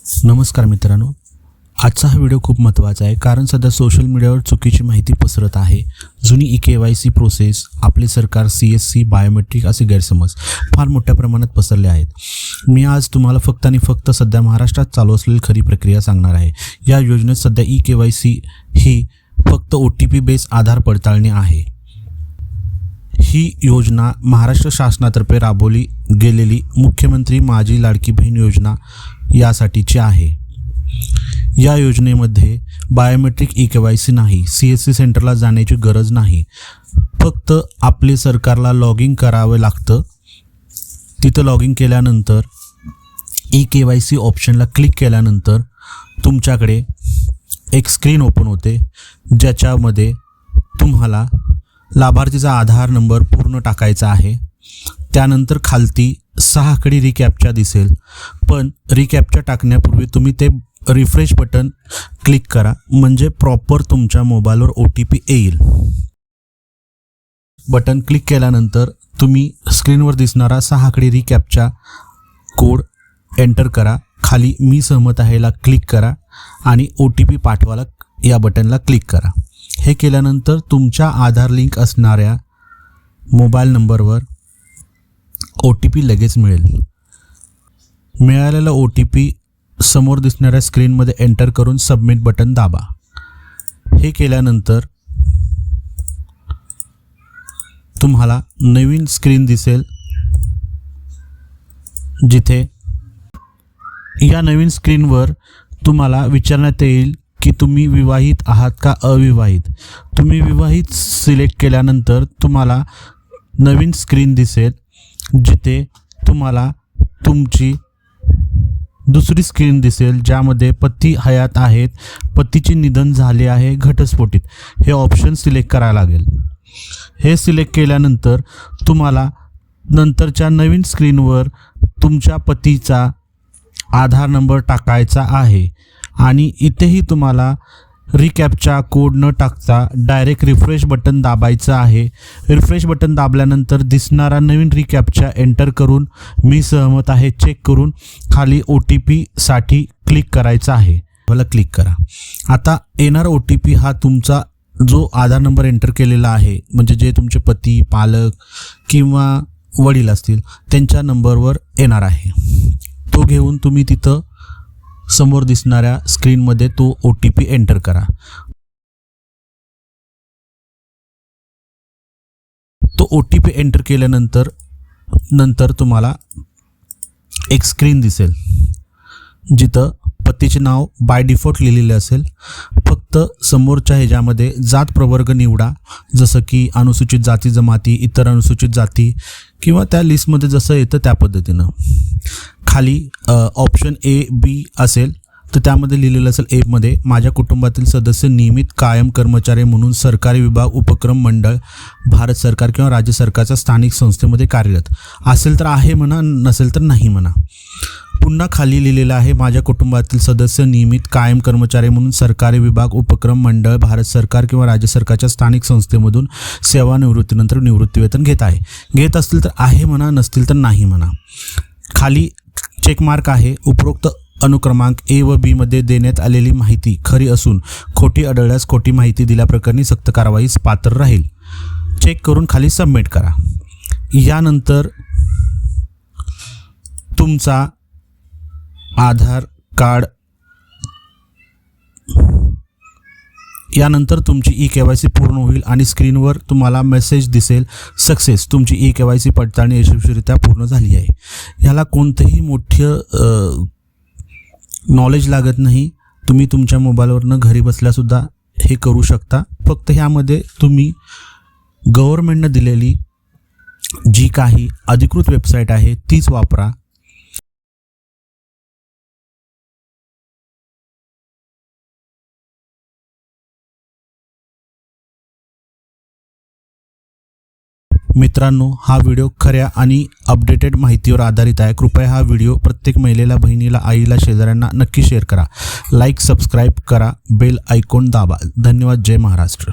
नमस्कार मित्रांनो, आजचा हा व्हिडिओ खूप महत्त्वाचा आहे कारण सध्या सोशल मीडियावर चुकीची माहिती पसरत आहे। जुनी ई-KYC प्रोसेस, आपले सरकार, CSC, बायोमेट्रिक असे गैरसमज फार मोठ्या प्रमाणात पसरले आहेत। मी आज तुम्हाला फक्त आणि फक्त सध्या महाराष्ट्रात चालू असलेली खरी प्रक्रिया सांगणार आहे। या योजनेत सध्या ई-KYC ही फक्त OTP बेस आधार पडताळणी आहे। ही योजना महाराष्ट्र शासनातर्फे राबवली गेलेली मुख्यमंत्री माझी लाडकी बहीण योजना यासाठीची आहे। या योजनेमध्ये बायोमेट्रिक ई-KYC नाही, CSC सेंटरला जाण्याची गरज नाही, फक्त आपले सरकारला लॉग इन करावे लागतं। तिथं लॉग इन केल्यानंतर ई-KYC ऑप्शनला क्लिक केल्यानंतर तुमच्याकडे एक स्क्रीन ओपन होते, ज्याच्यामध्ये तुम्हाला लाभार्थीचा आधार नंबर पूर्ण टाकायचा आहे। त्यानंतर खालती 6 आकडी रिकॅप्चा दिसेल, पण रिकॅप्चा टाकण्यापूर्वी तुम्ही ते रिफ्रेश बटन क्लिक करा, म्हणजे प्रॉपर तुमच्या मोबाईलवर OTP येईल। बटन क्लिक केल्यानंतर तुम्ही स्क्रीनवर दिसणारा 6 आकडी रिकॅप्चा कोड एंटर करा, खाली मी सहमत आहेला क्लिक करा आणि OTP पाठवायला या बटनला क्लिक करा। हे केल्यानंतर तुमच्या आधार लिंक असणाऱ्या मोबाईल नंबरवर OTP लगेच मिळेल। मिळालेला OTP समोर दिसणाऱ्या स्क्रीनमध्ये एंटर करून सबमिट बटन दाबा। हे केल्यानंतर तुम्हाला नवीन स्क्रीन दिसेल, जिथे या नवीन स्क्रीनवर तुम्हाला विचारण्यात येईल की तुम्ही विवाहित आहात का अविवाहित। तुम्ही विवाहित सिलेक्ट केल्यानंतर तुम्हाला नवीन स्क्रीन दिसेल, जिथे तुम्हाला तुमची दुसरी स्क्रीन दिसेल, ज्यामध्ये पती हयात आहेत, पतीचे निधन झाले आहे घटस्फोटित, हे ऑप्शन सिलेक्ट करायला लागेल। हे सिलेक्ट केल्यानंतर तुम्हाला नंतरच्या नवीन स्क्रीनवर तुमच्या पतीचा आधार नंबर टाकायचा आहे आणि इथेही तुम्हाला रिकॅप्चा कोड न टाकता डायरेक्ट रिफ्रेश बटन दाबायचं आहे। रिफ्रेश बटन दाबल्यानंतर दिसणारा नवीन रिकॅप्चा एंटर करून मी सहमत आहे चेक करून खाली OTP साठी क्लिक करायचं आहे, मला क्लिक करा। आता येणारा OTP हा तुमचा जो आधार नंबर एंटर केलेला आहे, म्हणजे जे तुमचे पती, पालक किंवा वडील असतील त्यांच्या नंबरवर येणार आहे। तो घेऊन तुम्ही तिथं समोर दिसणाऱ्या स्क्रीनमध्ये तो OTP एंटर करा। तो OTP एंटर केल्यानंतर तुम्हाला एक स्क्रीन दिसेल, जिथं पतीचे नाव बाय डिफॉल्ट लिहिलेले असेल। फक्त समोरच्या ह्याच्यामध्ये जात प्रवर्ग निवडा, जसं की अनुसूचित जाती जमाती, इतर अनुसूचित जाती किंवा त्या लिस्टमध्ये जसं येतं त्या पद्धतीनं। खाली ऑप्शन A, B असेल तर त्यामध्ये लिहिलेलं असेल A मध्ये माझ्या कुटुंबातील सदस्य नियमित कायम कर्मचारी म्हणून सरकारी विभाग, उपक्रम, मंडळ, भारत सरकार किंवा राज्य सरकारच्या स्थानिक संस्थेमध्ये कार्यरत असेल तर आहे म्हणा, नसेल तर नाही म्हणा। पुन्हा खाली लिहिलेलं आहे माझ्या कुटुंबातील सदस्य नियमित कायम कर्मचारी म्हणून सरकारी विभाग, उपक्रम, मंडळ, भारत सरकार किंवा राज्य सरकारच्या स्थानिक संस्थेमधून सेवानिवृत्तीनंतर निवृत्तीवेतन घेत असतील तर आहे म्हणा, नसतील तर नाही म्हणा। खाली चेकमार्क आहे, उपरोक्त अनुक्रमांक A व B मध्ये देण्यात आलेली माहिती खरी असून खोटी आढळल्यास खोटी माहिती दिल्याप्रकरणी सक्त कारवाईस पात्र राहील। चेक करून खाली सबमिट करा। यानंतर तुमचा आधार कार्ड, यानंतर तुमची ई-KYC पूर्ण होईल आणि स्क्रीनवर तुम्हाला मेसेज दिसेल, सक्सेस, तुमची ई-KYC पडताळणी यशस्वीरित्या पूर्ण झाली आहे। ह्याला कोणतंही मोठं नॉलेज लागत नाही, तुम्ही तुमच्या मोबाईलवरनं घरी बसल्यासुद्धा हे करू शकता। फक्त ह्यामध्ये तुम्ही गव्हर्नमेंटनं दिलेली जी काही अधिकृत वेबसाईट आहे तीच वापरा। मित्रांनो, हा व्हिडिओ खऱ्या आणि अपडेटेड माहितीवर आधारित आहे। कृपया हा व्हिडिओ प्रत्येक महिलेला, बहिणीला, आईला, शेजाऱ्यांना नक्की शेअर करा। लाईक, सबस्क्राईब करा, बेल आयकॉन दाबा। धन्यवाद। जय महाराष्ट्र।